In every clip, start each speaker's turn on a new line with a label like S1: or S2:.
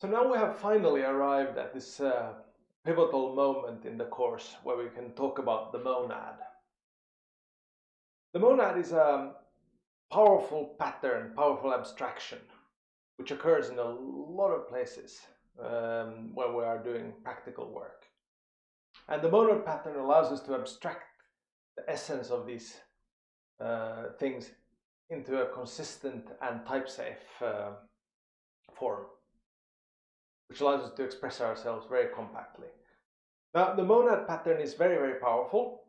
S1: So now we have finally arrived at this pivotal moment in the course where we can talk about the monad. The monad is a powerful pattern, powerful abstraction, which occurs in a lot of places when we are doing practical work. And the monad pattern allows us to abstract the essence of these things into a consistent and type-safe form, which allows us to express ourselves very compactly. Now, the monad pattern is very, very powerful,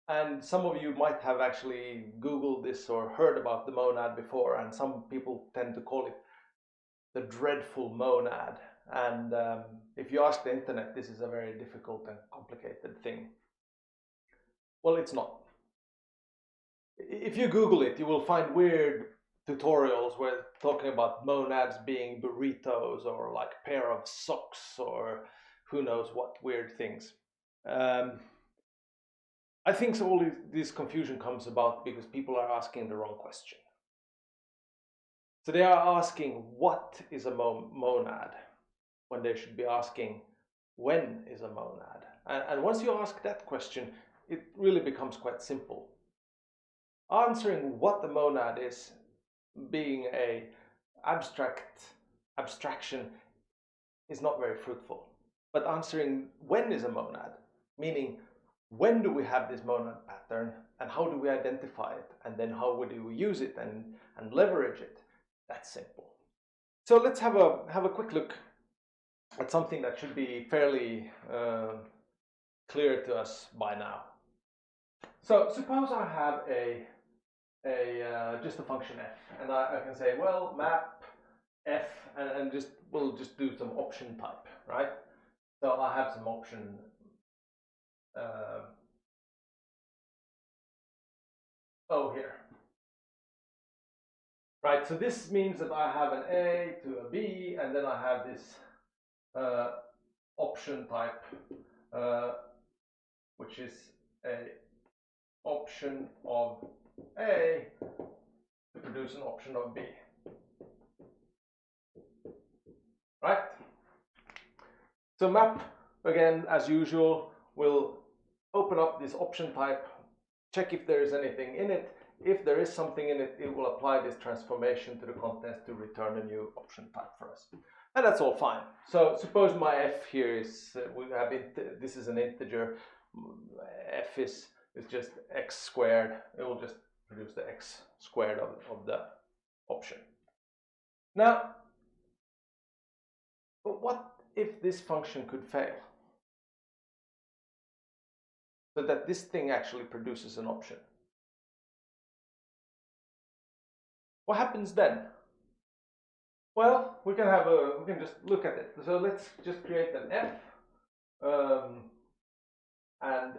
S1: and some of you might have actually Googled this or heard about the monad before, and some people tend to call it the dreadful monad. And if you ask the internet, this is a very difficult and complicated thing. Well, it's not. If you Google it, you will find weird tutorials where talking about monads being burritos or like a pair of socks or who knows what weird things. I think all this confusion comes about because people are asking the wrong question. So they are asking what is a monad when they should be asking when is a monad. And once you ask that question, it really becomes quite simple. Answering what the monad is, being an abstraction, is not very fruitful. But answering when is a monad, meaning when do we have this monad pattern and how do we identify it, and then how do we use it and leverage it, that's simple. So let's have a quick look at something that should be fairly clear to us by now. So suppose I have just a function f, and I can say, well, map f, and we'll just do some option type, right? So I have some option O here, right? So this means that I have an A to a B, and then I have this option type, which is a option of A to produce an option of B, right? So map, again, as usual, will open up this option type, check if there is anything in it. If there is something in it, it will apply this transformation to the contents to return a new option type for us. And that's all fine. So suppose my f here is, this is an integer, f is just x squared. It will just produce the x squared of the option. Now, but what if this function could fail? So that this thing actually produces an option. What happens then? Well, we can just look at it. So let's just create an f, and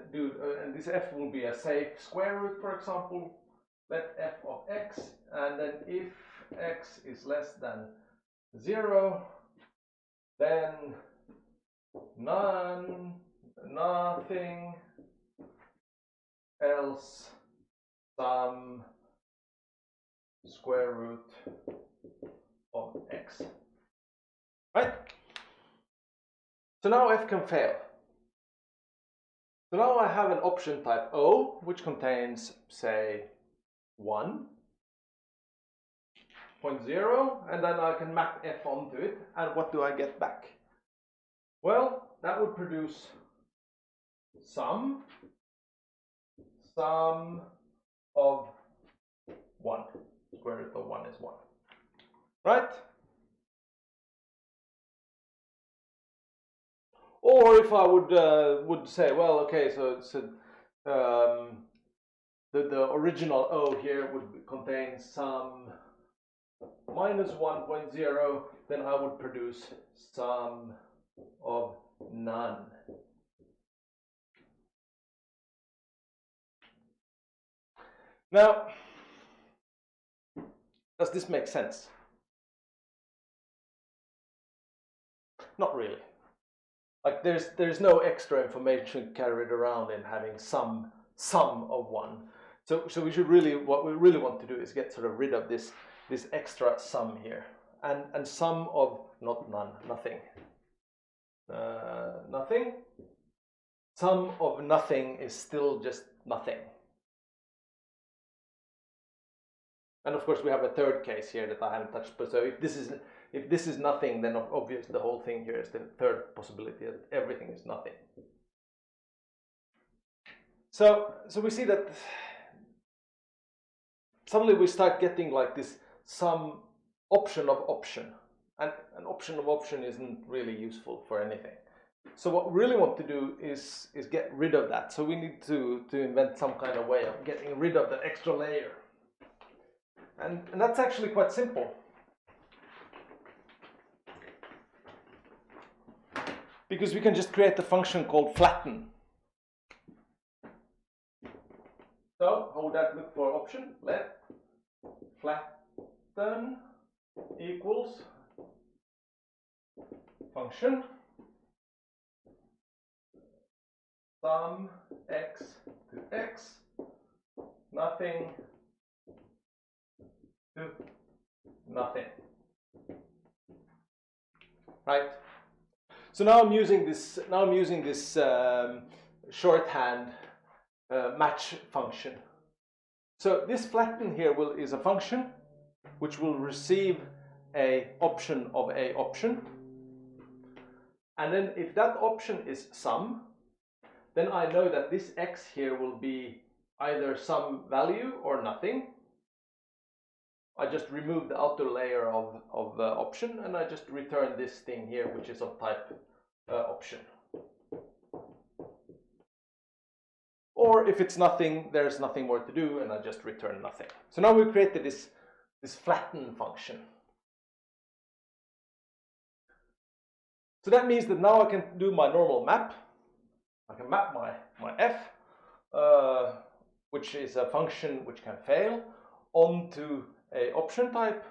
S1: this f will be a safe square root, for example. Let f of x, and then if x is less than 0, then nothing else some square root of x, right? So now f can fail. So now I have an option type O, which contains, say, 1.0, and then I can map f onto it, and what do I get back? Well, that would produce sum of 1. Square root of 1 is 1, right? Or if I would say, well, okay, so the original O here would contain sum minus 1.0, then I would produce sum of none. Now, does this make sense? Not really. Like there's no extra information carried around in having sum of 1. So we should really, what we really want to do is get sort of rid of this extra sum here. and sum of nothing. Nothing. Sum of nothing is still just nothing. And of course we have a third case here that I haven't touched. But so if this is nothing, then obviously the whole thing here is the third possibility that everything is nothing. So we see that suddenly we start getting like this some option of option, and an option of option isn't really useful for anything. So what we really want to do is get rid of that. So we need to invent some kind of way of getting rid of the extra layer. And that's actually quite simple. Because we can just create a function called flatten. So how would that look for option? Let flatten equals function sum x to x, nothing to nothing. Right? So now I'm using this shorthand match function. So this flatten here is a function which will receive a option of a option, and then if that option is sum, then I know that this x here will be either some value or nothing. I just remove the outer layer of option, and I just return this thing here, which is of type option. Or if it's nothing, there's nothing more to do, and I just return nothing. So now we've created this flatten function. So that means that now I can do my normal map. I can map my f, which is a function which can fail, onto a option type,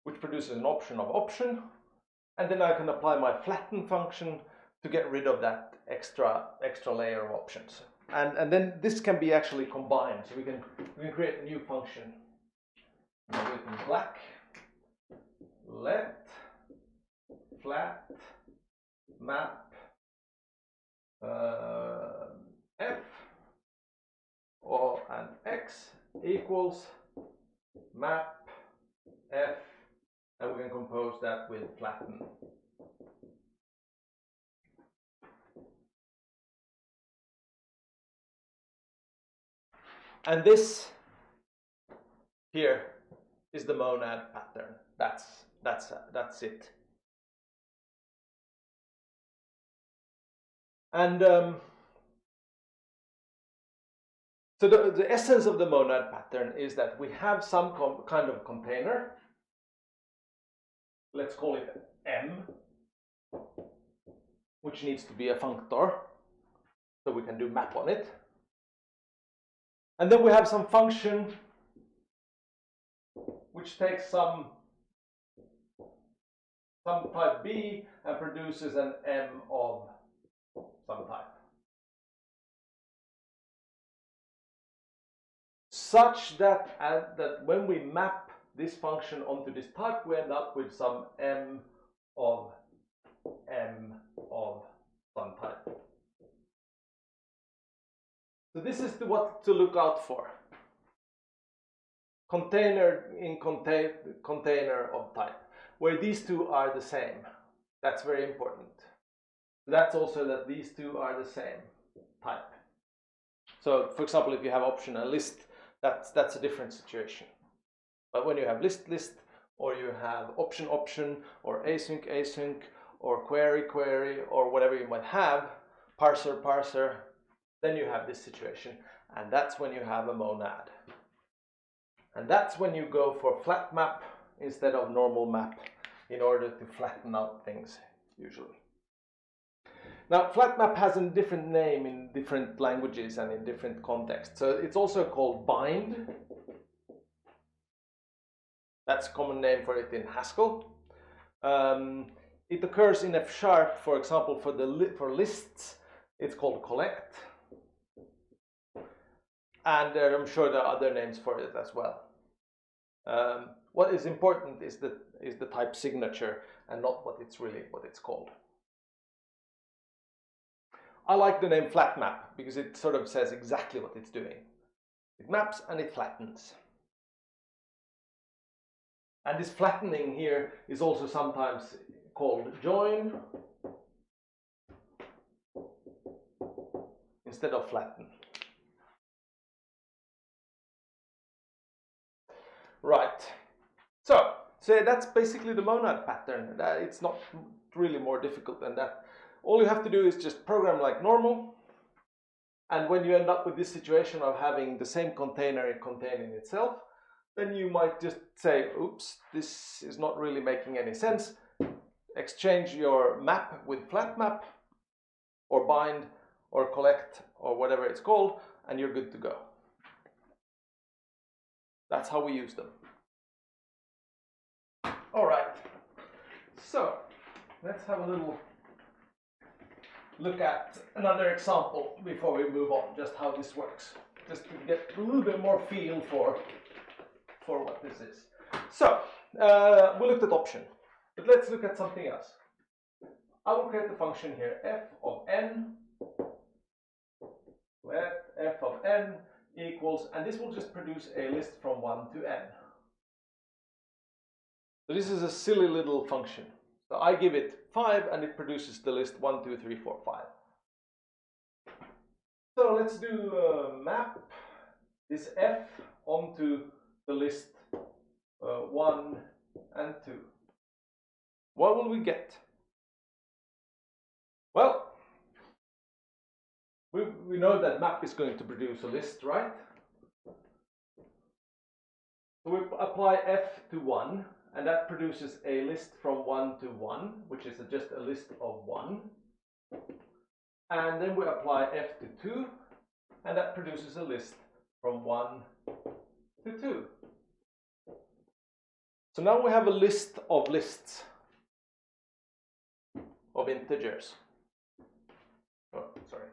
S1: which produces an option of option, and then I can apply my flatten function to get rid of that extra layer of options. And then this can be actually combined, so we can create a new function. I'll do it in black. Let flat map f or an x equals map f, and we can compose that with flatten. And this here is the monad pattern. That's it. And so the essence of the monad pattern is that we have some kind of container. Let's call it M, which needs to be a functor, so we can do map on it. And then we have some function which takes some type B and produces an M of some type. Such that when we map this function onto this type, we end up with some M of some type. So this is what to look out for. Container in container of type, where these two are the same. That's very important. That's also that these two are the same type. So for example, if you have option and list, that's a different situation. But when you have list, or you have option, or async, or query, or whatever you might have, parser, then you have this situation, and that's when you have a monad. And that's when you go for flat map instead of normal map in order to flatten out things, usually. Now, flat map has a different name in different languages and in different contexts. So it's also called bind. That's a common name for it in Haskell. It occurs in F#, for example, for lists, it's called collect. And I'm sure there are other names for it as well. what is important is the type signature and not what it's called. I like the name flat map because it sort of says exactly what it's doing. It maps and it flattens. And this flattening here is also sometimes called join instead of flatten. Right. So that's basically the monad pattern. It's not really more difficult than that. All you have to do is just program like normal, and when you end up with this situation of having the same container containing itself, then you might just say, oops, this is not really making any sense. Exchange your map with flat map, or bind, or collect, or whatever it's called, and you're good to go. That's how we use them. All right, so let's have a little look at another example before we move on, just how this works, just to get a little bit more feel for what this is. So we looked at option, but let's look at something else. I will create the function here, f of n, let f of n equals, and this will just produce a list from 1 to n. So this is a silly little function. So I give it 5 and it produces the list 1, 2, 3, 4, 5. So let's do map this f onto the list 1 and 2. What will we get? Well, we know that map is going to produce a list, right? So we apply f to 1. And that produces a list from 1 to 1, which is just a list of 1. And then we apply f to 2, and that produces a list from 1 to 2. So now we have a list of lists of integers. Oh, sorry.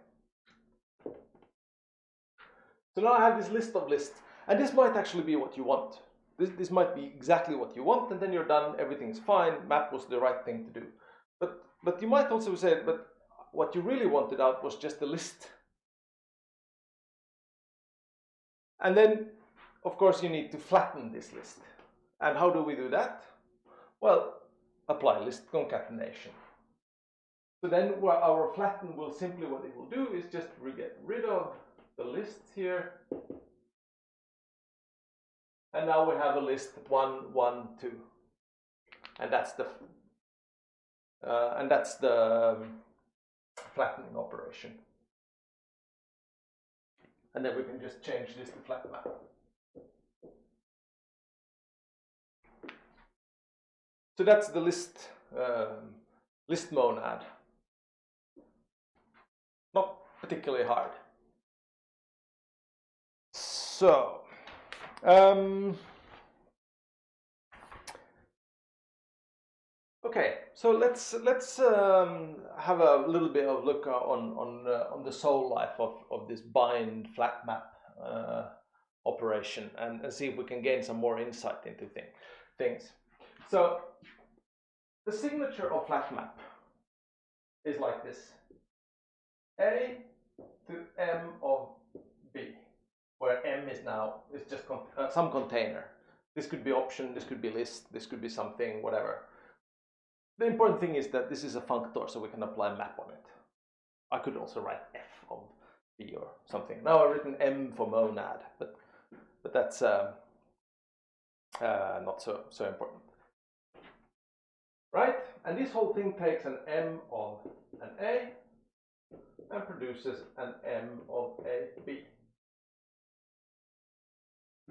S1: So now I have this list of lists, and this might actually be what you want. This might be exactly what you want, and then you're done, everything's fine, map was the right thing to do. But you might also say, but what you really wanted out was just a list. And then, of course, you need to flatten this list. And how do we do that? Well, apply list concatenation. So then our flatten will simply, what it will do is just get rid of the lists here. And now we have a list 1, 1, 2, and that's the flattening operation. And then we can just change this to flat map. So that's the list monad. Not particularly hard. So. Okay, so let's have a little bit of look on the soul life of this bind flat map operation, and see if we can gain some more insight into things. So the signature of flat map is like this: A to M of B, where M is just some container. This could be option, this could be list, this could be something, whatever. The important thing is that this is a functor, so we can apply map on it. I could also write F of B or something. Now I've written M for monad, but that's not so important. Right? And this whole thing takes an M of an A and produces an M of a B.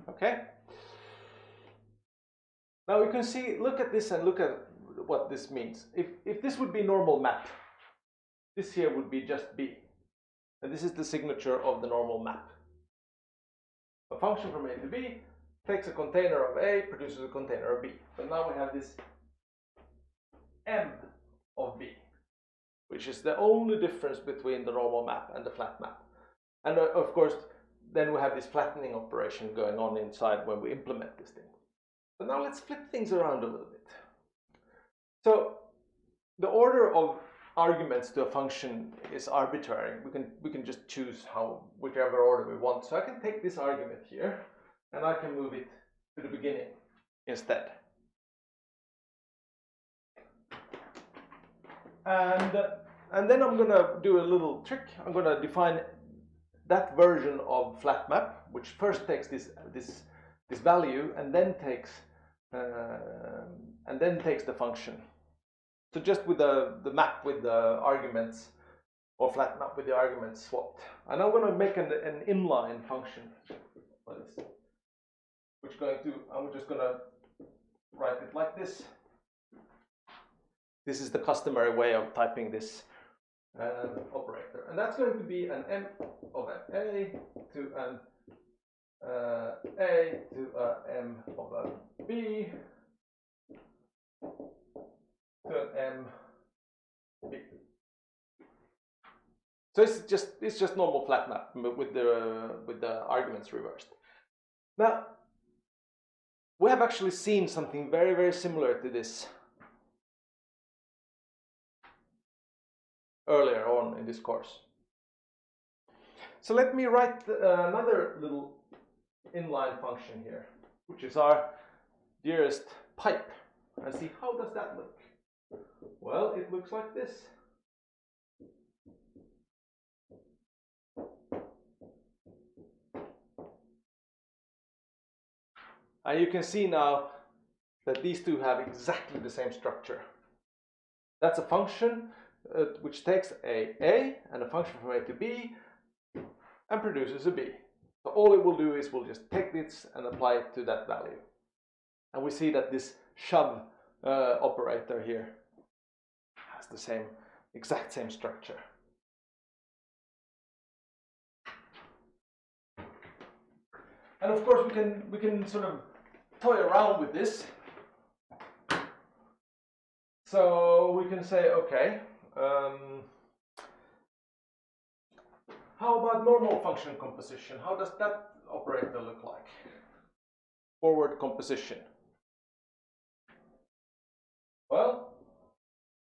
S1: Okay? Now you can see, look at this and look at what this means. If this would be normal map, this here would be just B. And this is the signature of the normal map. A function from A to B takes a container of A, produces a container of B. So now we have this M of B, which is the only difference between the normal map and the flat map. And of course, then we have this flattening operation going on inside when we implement this thing. But now let's flip things around a little bit. So the order of arguments to a function is arbitrary. We can just choose whichever order we want. So I can take this argument here and I can move it to the beginning instead. And then I'm gonna do a little trick. I'm gonna define that version of flat map, which first takes this value and then takes the function. So just with the map with the arguments, or flat map with the arguments swapped. And I'm going to make an inline function for this, I'm just going to write it like this. This is the customary way of typing this operator, and that's going to be an m of an a to an a to a m of a b to an m b. So it's just normal flat map with the arguments reversed. Now we have actually seen something very, very similar to this earlier on in this course. So let me write another little inline function here, which is our dearest pipe, and see how does that look. Well, it looks like this. And you can see now that these two have exactly the same structure. That's a function which takes a and a function from a to b and produces a b. So all it will do is we'll just take this and apply it to that value. And we see that this shove operator here has the exact same structure. And of course we can sort of toy around with this. So we can say, okay, how about normal function composition? How does that operator look like? Forward composition. Well,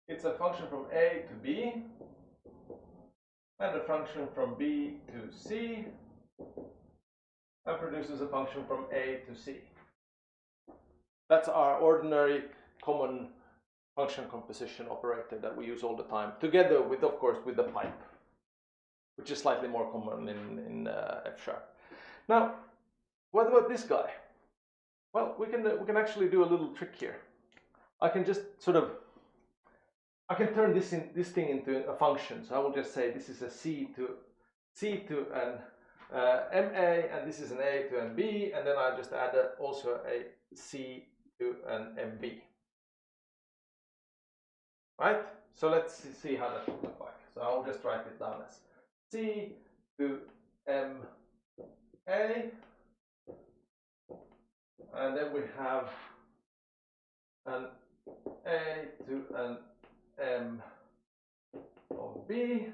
S1: it's a function from a to b and a function from b to c and produces a function from a to c. That's our ordinary common function composition operator that we use all the time, together with, of course, with the pipe, which is slightly more common in F#. Now, what about this guy? Well, we can actually do a little trick here. I can just I can turn this thing into a function. So I will just say this is a C to an MA, and this is an A to an B, and then I just add also a C to an MB. Right? So let's see how that will look like. So I'll just write it down as C to MA, and then we have an A to an M of B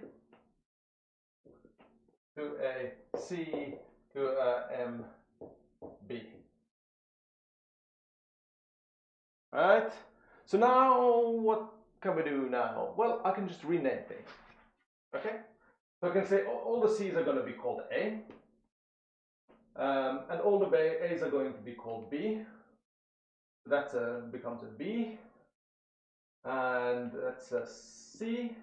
S1: to a C to a M B. Right? So now what can we do now? Well, I can just rename things. Okay? So I can say all the C's are going to be called A, and all the A's are going to be called B. So that becomes a B, and that's a C,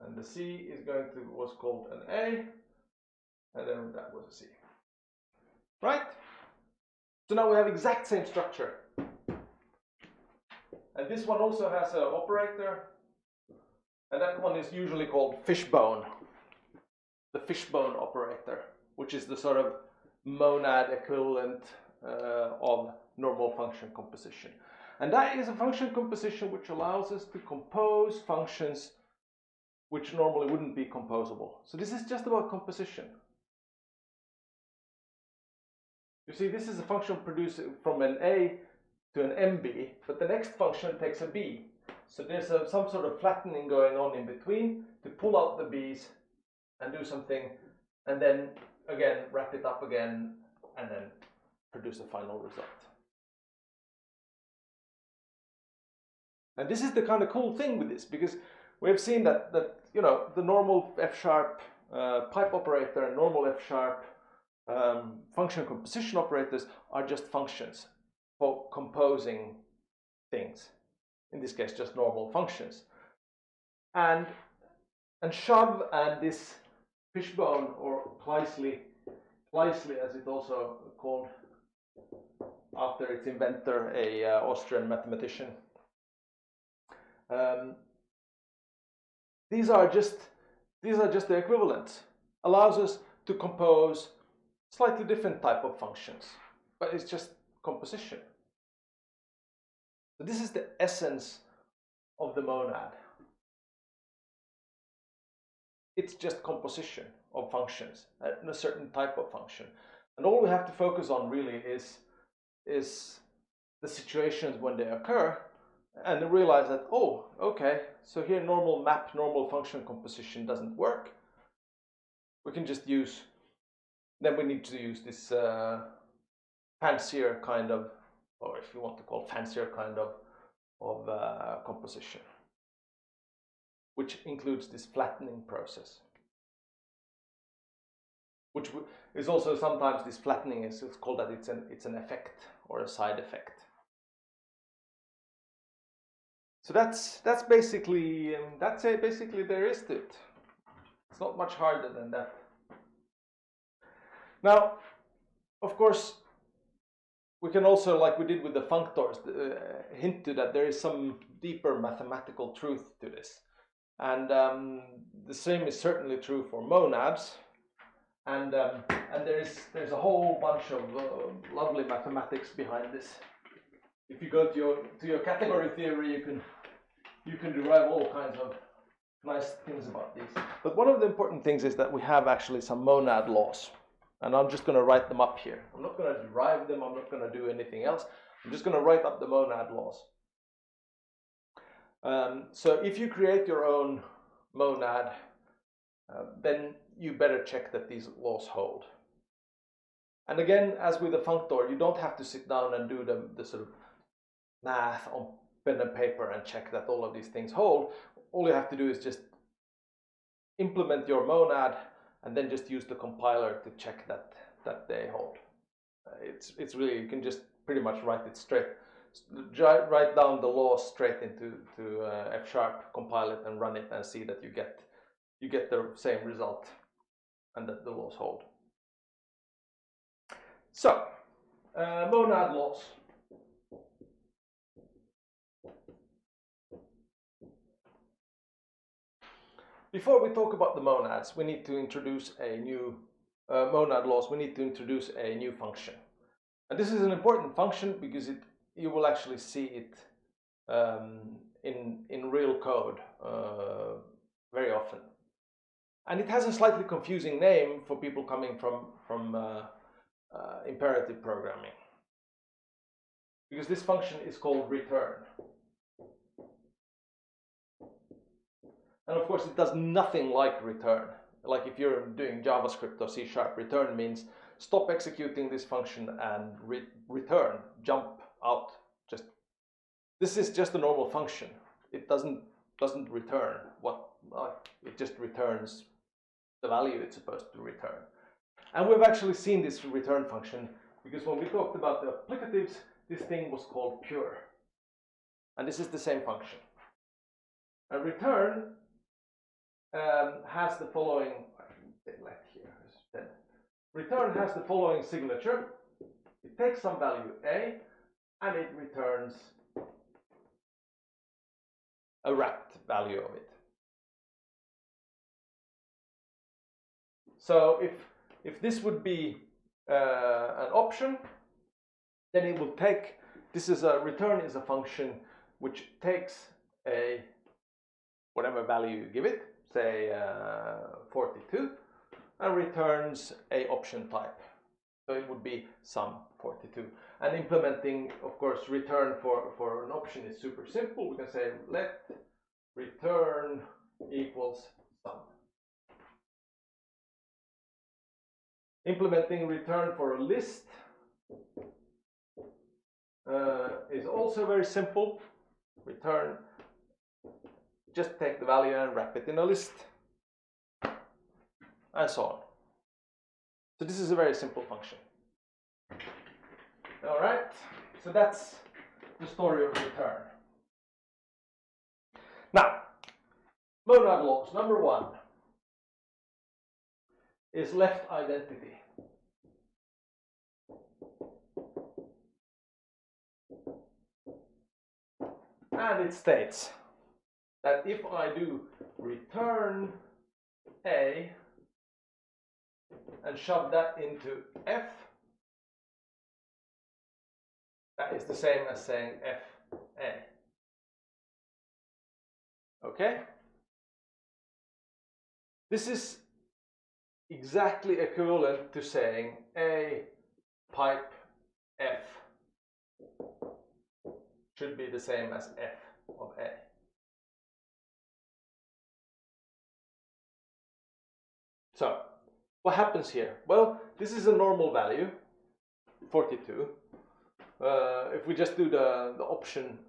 S1: and the C was called an A, and then that was a C. Right? So now we have exact same structure. And this one also has an operator, and that one is usually called fishbone. The fishbone operator, which is the sort of monad equivalent of normal function composition. And that is a function composition which allows us to compose functions which normally wouldn't be composable. So this is just about composition. You see, this is a function produced from an A to an MB, but the next function takes a B. So there's some sort of flattening going on in between to pull out the B's and do something, and then again wrap it up again, and then produce a final result. And this is the kind of cool thing with this, because we have seen that you know, the normal F-sharp pipe operator and normal F-sharp function composition operators are just functions for composing things. In this case, just normal functions. And shove and this fishbone, or Kleisli as it also called after its inventor, a Austrian mathematician. These are just the equivalents. Allows us to compose slightly different type of functions, but it's just composition. So this is the essence of the monad. It's just composition of functions, and a certain type of function. And all we have to focus on really is the situations when they occur, and realize that, oh, okay, so here normal map, normal function composition doesn't work. We can just use, then we need to use this fancier kind of, or if you want to call fancier kind of composition, which includes this flattening process, which is also sometimes this flattening is called that it's an effect or a side effect. So that's basically basically there is to it. It's not much harder than that. Now, of course, we can also, like we did with the functors, hint to that there is some deeper mathematical truth to this. And the same is certainly true for monads. And there's a whole bunch of lovely mathematics behind this. If you go to your category theory, you can derive all kinds of nice things about these. But one of the important things is that we have actually some monad laws. And I'm just going to write them up here. I'm not going to derive them. I'm not going to do anything else. I'm just going to write up the monad laws. So if you create your own monad, then you better check that these laws hold. And again, as with the functor, you don't have to sit down and do the sort of math on pen and paper and check that all of these things hold. All you have to do is just implement your monad and then just use the compiler to check that they hold. It's really, you can just pretty much write it straight, write down the laws straight into F-sharp, compile it and run it and see that you get the same result and that the laws hold. So, monad laws. Before we talk about the monads, we need to introduce a new monad laws. We need to introduce a new function, and this is an important function because you will actually see it in real code very often, and it has a slightly confusing name for people coming from imperative programming, because this function is called return. And of course, it does nothing like return. Like if you're doing JavaScript or C#, return means stop executing this function and return, jump out. This is just a normal function. It doesn't return it just returns the value it's supposed to return. And we've actually seen this return function because when we talked about the applicatives, this thing was called pure. And this is the same function. A return has the following, return has the following signature. It takes some value A and it returns a wrapped value of it. So if this would be an option, then it will take, return is a function which takes a whatever value you give it, say 42, and returns a option type. So it would be sum 42. And implementing, of course, return for an option is super simple. We can say let return equals sum. Implementing return for a list is also very simple. Return, just take the value and wrap it in a list, and so on. So this is a very simple function. All right, so that's the story of return. Now, monad laws. Number one is left identity. And it states that if I do return A and shove that into F, that is the same as saying FA. Okay? This is exactly equivalent to saying A pipe F should be the same as F of A. So, what happens here? Well, this is a normal value, 42. If we just do the option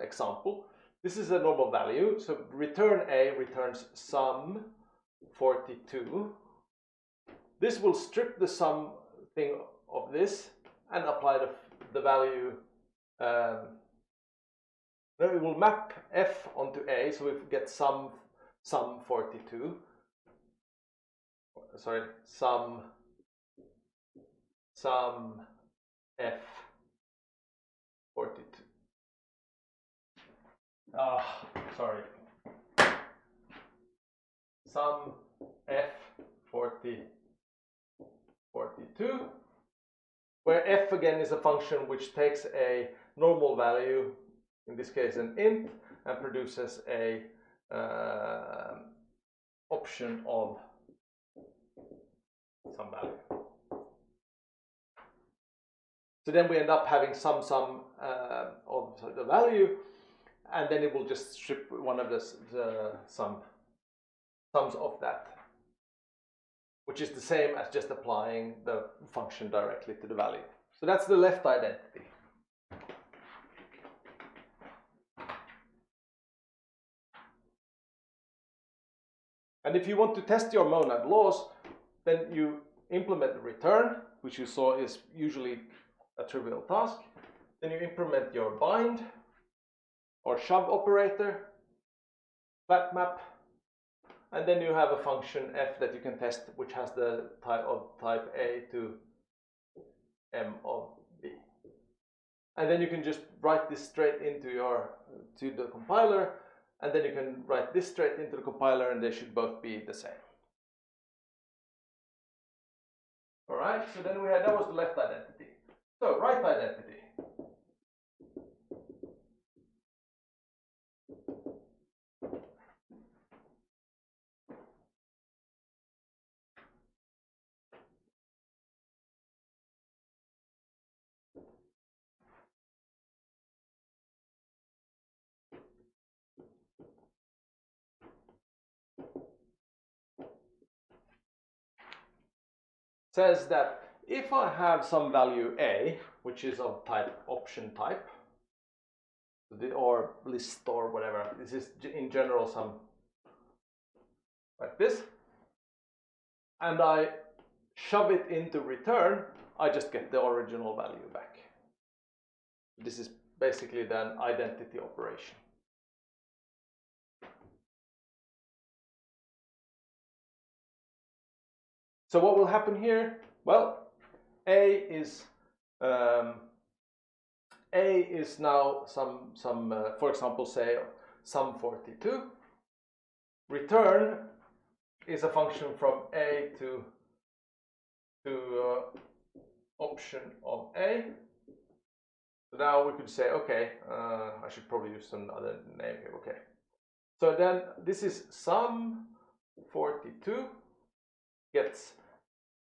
S1: example, this is a normal value. So return A returns sum 42. This will strip the sum thing of this and apply the value. It will map F onto A, so we get sum 42. Sorry, sum F 42. Sorry. Sum F 42, where F again is a function which takes a normal value, in this case an int, and produces a option of some value. So then we end up having some of the value, and then it will just strip one of the sums of that, which is the same as just applying the function directly to the value. So that's the left identity. And if you want to test your monad laws, then you implement the return, which you saw is usually a trivial task. Then you implement your bind or shove operator, flat map, and then you have a function f that you can test, which has the type of type A to M of B. And then you can just write this straight into the compiler, and then you can write this straight into the compiler, and they should both be the same. All right, so then we had, that was the left identity. So right identity. Says that if I have some value A, which is of type option type, or list or whatever, this is in general some like this, and I shove it into return, I just get the original value back. This is basically then identity operation. So what will happen here? Well, A is now some for example, say sum 42. Return is a function from A to option of A. So now we could say, okay, I should probably use some other name here. Okay. So then this is sum 42 gets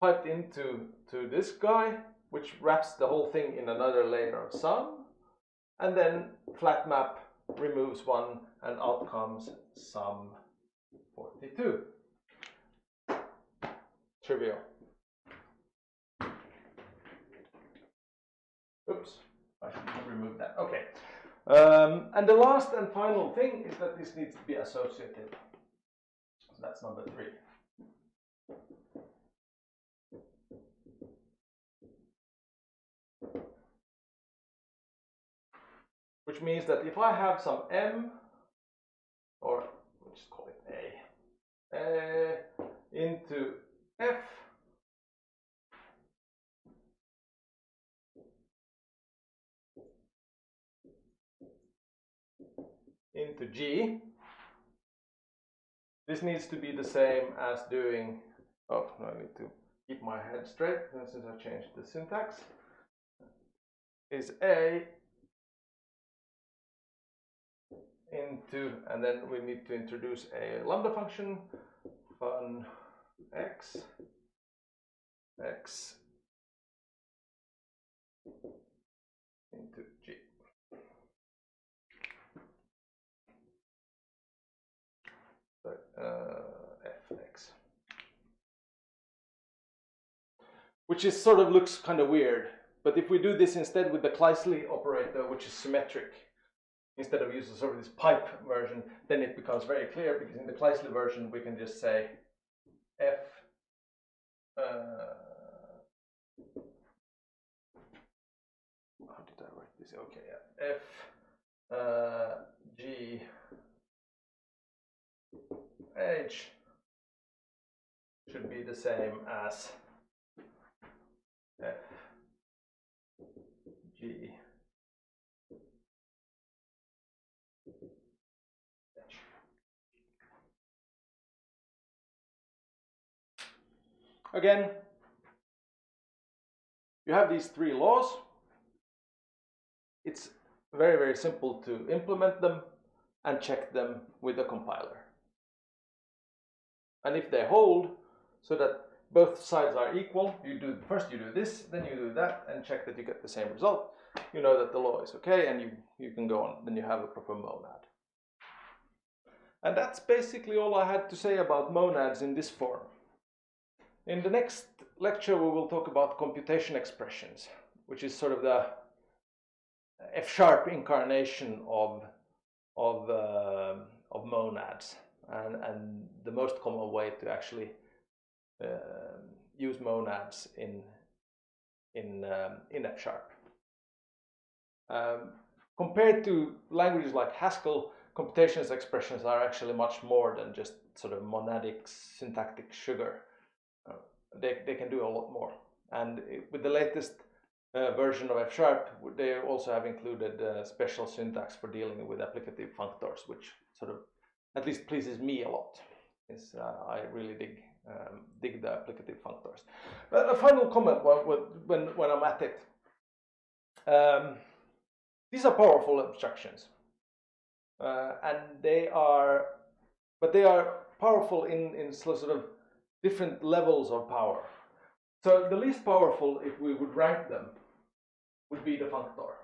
S1: piped into this guy, which wraps the whole thing in another layer of sum, and then flat map removes one, and out comes sum 42. Trivial. Oops, I should have removed that. Okay. And the last and final thing is that this needs to be associative. So that's number 3. Which means that if I have some M, or let's just call it A, into F, into G, this needs to be the same as doing, oh, no, I need to keep my head straight since I changed the syntax, is A into, and then we need to introduce a lambda function, fun x into G. Sorry, fx. Which is sort of looks kind of weird, but if we do this instead with the Kleisli operator, which is symmetric, instead of using sort of this pipe version, then it becomes very clear, because in the Kleisli version we can just say f how did I write this? Okay, yeah. F G H should be the same as F G H. Again, you have these 3 laws. It's very, very simple to implement them and check them with the compiler. And if they hold, so that both sides are equal, first you do this, then you do that, and check that you get the same result. You know that the law is okay, and you can go on. Then you have a proper monad. And that's basically all I had to say about monads in this form. In the next lecture, we will talk about computation expressions, which is sort of the F-sharp incarnation of monads, and the most common way to actually use monads in F-sharp. Compared to languages like Haskell, computation expressions are actually much more than just sort of monadic syntactic sugar. They can do a lot more, and with the latest version of F-sharp, they also have included special syntax for dealing with applicative functors, which sort of at least pleases me a lot. I really dig the applicative functors. But a final comment when I'm at it. These are powerful abstractions, and they are powerful in sort of different levels of power. So the least powerful, if we would rank them, would be the functor.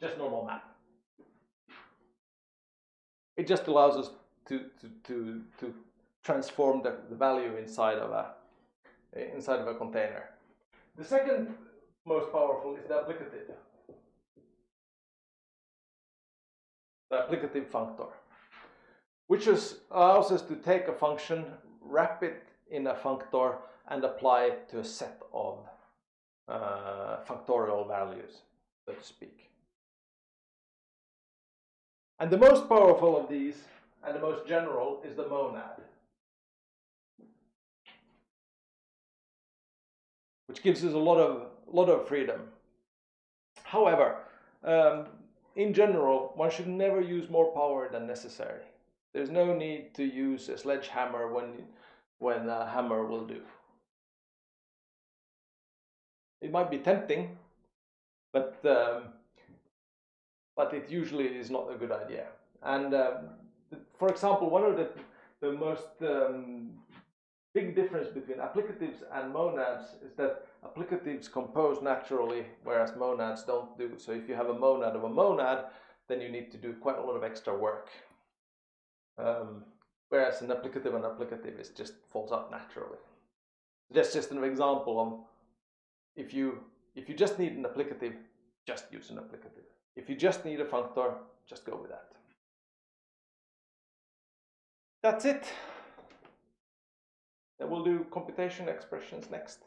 S1: Just normal map. It just allows us to transform the value inside of a container. The second most powerful is the applicative. The applicative functor, which allows us to take a function, wrap it in a functor, and apply it to a set of factorial values, so to speak. And the most powerful of these, and the most general, is the monad, which gives us a lot of freedom. However, in general, one should never use more power than necessary. There's no need to use a sledgehammer when a hammer will do. It might be tempting, but it usually is not a good idea. And for example, one of the most big difference between applicatives and monads is that applicatives compose naturally, whereas monads don't do. So if you have a monad of a monad, then you need to do quite a lot of extra work. Whereas an applicative is just falls out naturally. That's just an example if you just need an applicative, just use an applicative. If you just need a functor, just go with that. That's it. Then we'll do computation expressions next.